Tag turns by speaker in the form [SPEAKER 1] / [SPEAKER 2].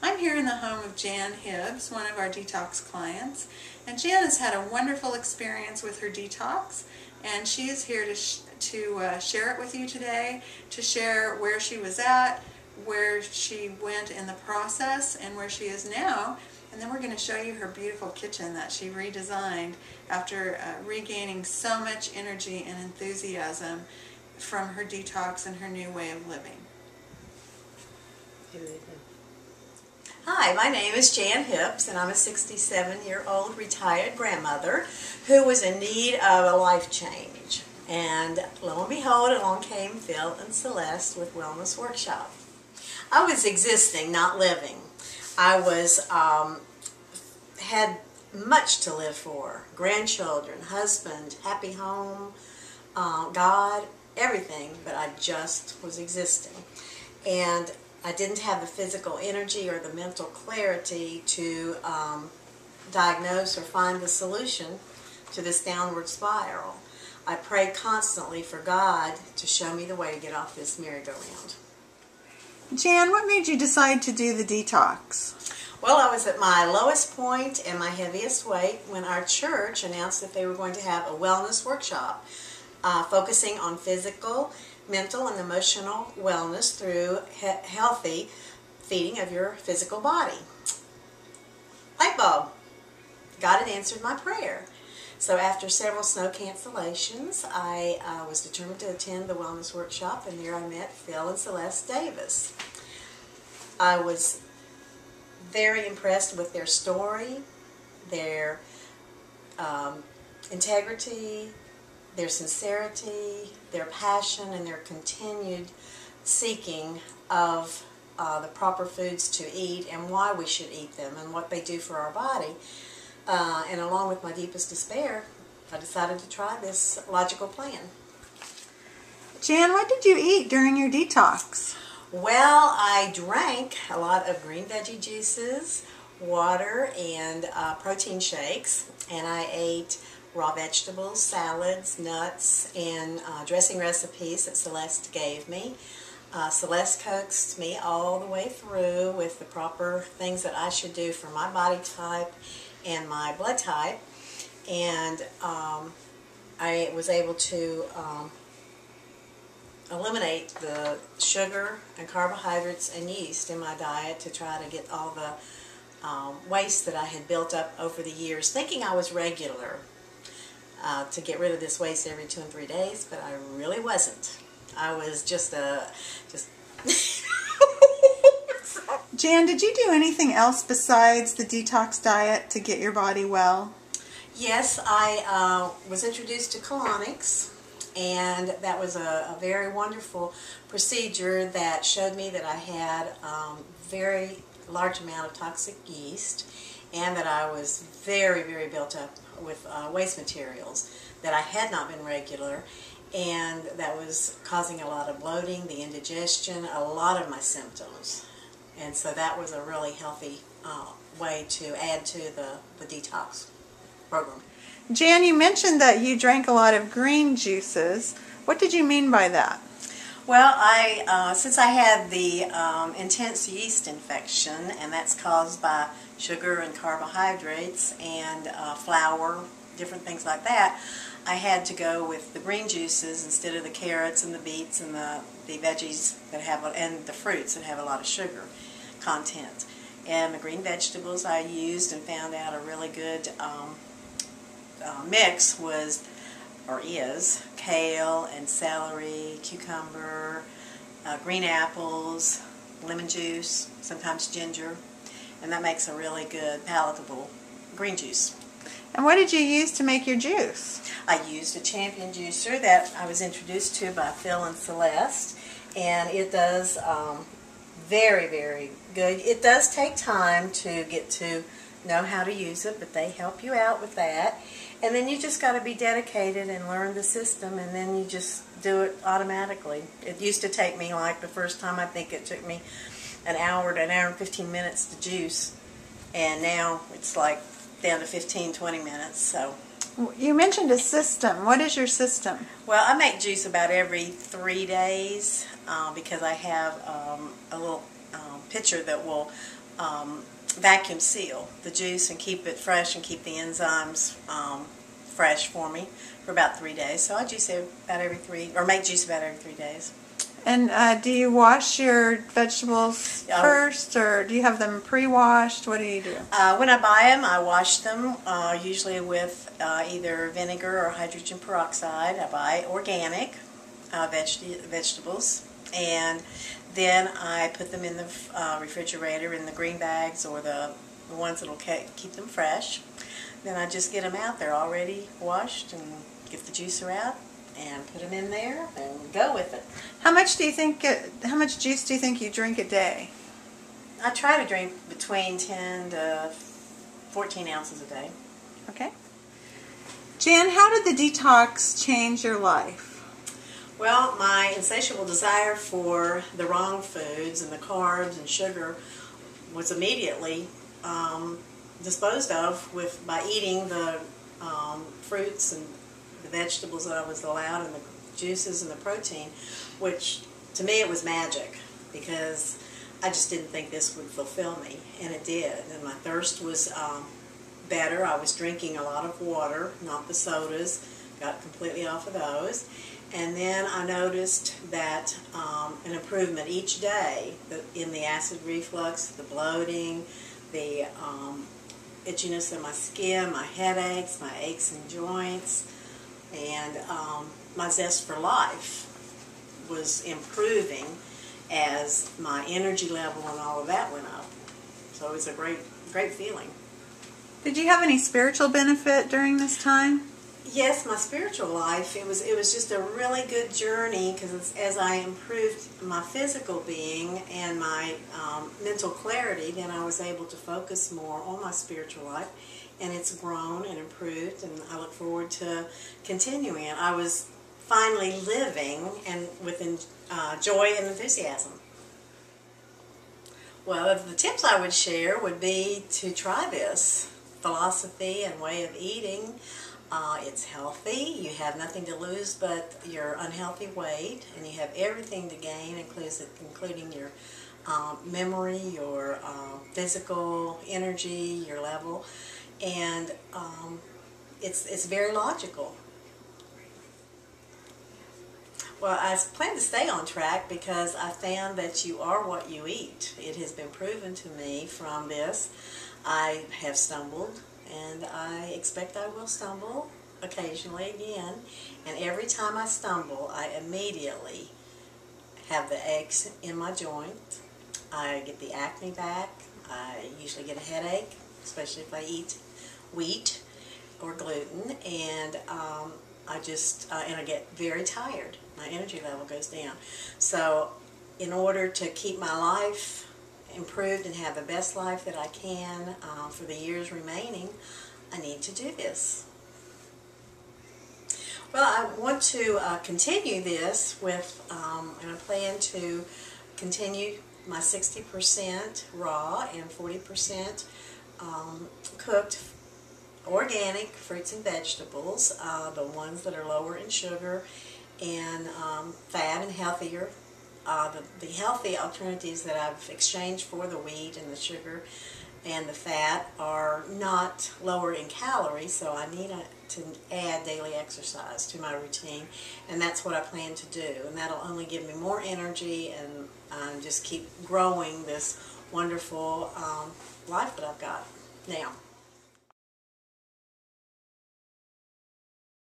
[SPEAKER 1] I'm here in the home of Jan Hibbs, one of our detox clients, and Jan has had a wonderful experience with her detox, and she is here to share it with you today, to share where she was at, where she went in the process, and where she is now. And then we're going to show you her beautiful kitchen that she redesigned after regaining so much energy and enthusiasm from her detox and her new way of living.
[SPEAKER 2] Hi, my name is Jan Hibbs, and I'm a 67-year-old retired grandmother who was in need of a life change. And lo and behold, along came Phil and Celeste with Wellness Workshop. I was existing, not living. I was had much to live for: grandchildren, husband, happy home, God, everything. But I just was existing, and I didn't have the physical energy or the mental clarity to diagnose or find the solution to this downward spiral. I prayed constantly for God to show me the way to get off this merry-go-round.
[SPEAKER 1] Jan, what made you decide to do the detox?
[SPEAKER 2] Well, I was at my lowest point and my heaviest weight when our church announced that they were going to have a wellness workshop focusing on physical, mental, and emotional wellness through healthy feeding of your physical body. Light bulb. God had answered my prayer. So after several snow cancellations, I was determined to attend the wellness workshop, and there I met Phil and Celeste Davis. I was very impressed with their story, their integrity, their sincerity, their passion, and their continued seeking of the proper foods to eat and why we should eat them and what they do for our body. And along with my deepest despair, I decided to try this logical plan.
[SPEAKER 1] Jan, what did you eat during your detox?
[SPEAKER 2] Well, I drank a lot of green veggie juices, water, and protein shakes, and I ate raw vegetables, salads, nuts, and dressing recipes that Celeste gave me. Celeste coaxed me all the way through with the proper things that I should do for my body type and my blood type, and I was able to eliminate the sugar and carbohydrates and yeast in my diet to try to get all the waste that I had built up over the years, thinking I was regular, to get rid of this waste every 2 and 3 days, but I really wasn't. I was just
[SPEAKER 1] Jan, did you do anything else besides the detox diet to get your body well?
[SPEAKER 2] Yes, I was introduced to colonics, and that was a very wonderful procedure that showed me that I had a very large amount of toxic yeast, and that I was very, very built up with waste materials, that I had not been regular, and that was causing a lot of bloating, the indigestion, a lot of my symptoms. And so that was a really healthy way to add to the detox program.
[SPEAKER 1] Jan, you mentioned that you drank a lot of green juices. What did you mean by that?
[SPEAKER 2] Well, since I had the intense yeast infection, and that's caused by sugar and carbohydrates and flour, different things like that, I had to go with the green juices instead of the carrots and the beets and the veggies that have, and the fruits that have a lot of sugar content. And the green vegetables I used and found out a really good mix was, or is, kale and celery, cucumber, green apples, lemon juice, sometimes ginger, and that makes a really good palatable green juice.
[SPEAKER 1] And what did you use to make your juice?
[SPEAKER 2] I used a Champion juicer that I was introduced to by Phil and Celeste, and it does very, very good. It does take time to get to know how to use it, but they help you out with that. And then you just got to be dedicated and learn the system, and then you just do it automatically. It used to take me, like the first time, I think it took me an hour to an hour and 15 minutes to juice, and now it's like down to 15-20 minutes. So
[SPEAKER 1] you mentioned a system. What is your system?
[SPEAKER 2] Well, I make juice about every 3 days because I have a little pitcher that will vacuum seal the juice and keep it fresh and keep the enzymes fresh for me for about 3 days. So I juice about every 3, or make juice about every 3 days.
[SPEAKER 1] And do you wash your vegetables first, or do you have them pre-washed? What do you do?
[SPEAKER 2] When I buy them, I wash them usually with either vinegar or hydrogen peroxide. I buy organic vegetables, and then I put them in the refrigerator in the green bags or the ones that will keep them fresh. Then I just get them out. They're already washed, and get the juicer out and put them in there and go with it.
[SPEAKER 1] How much juice do you think you drink a day?
[SPEAKER 2] I try to drink between 10 to 14 ounces a day.
[SPEAKER 1] Okay. Jan, how did the detox change your life?
[SPEAKER 2] Well, my insatiable desire for the wrong foods and the carbs and sugar was immediately disposed of by eating the fruits and the vegetables that I was allowed, and the juices and the protein, which to me it was magic, because I just didn't think this would fulfill me, and it did. And my thirst was better. I was drinking a lot of water, not the sodas, got completely off of those. And then I noticed that an improvement each day in the acid reflux, the bloating, the itchiness in my skin, my headaches, my aches and joints, and my zest for life was improving as my energy level and all of that went up. So it was a great feeling.
[SPEAKER 1] Did you have any spiritual benefit during this time?
[SPEAKER 2] Yes, my spiritual life, it was just a really good journey, because as I improved my physical being and my mental clarity, then I was able to focus more on my spiritual life, and it's grown and improved, and I look forward to continuing it. I was finally living and with joy and enthusiasm. Well, the tips I would share would be to try this philosophy and way of eating. It's healthy. You have nothing to lose but your unhealthy weight, and you have everything to gain, including your memory, your physical energy, your level, and it's very logical. Well, I plan to stay on track because I found that you are what you eat. It has been proven to me from this. I have stumbled, and I expect I will stumble occasionally again. And every time I stumble, I immediately have the aches in my joint. I get the acne back. I usually get a headache, especially if I eat wheat or gluten, and I get very tired. My energy level goes down. So in order to keep my life improved and have the best life that I can for the years remaining, I need to do this. Well, I want to continue this with, and I plan to continue my 60% raw and 40% cooked organic fruits and vegetables, the ones that are lower in sugar and fat and healthier. The healthy alternatives that I've exchanged for the wheat and the sugar and the fat are not lower in calories, so I need to add daily exercise to my routine, and that's what I plan to do, and that'll only give me more energy and just keep growing this wonderful life that I've got now.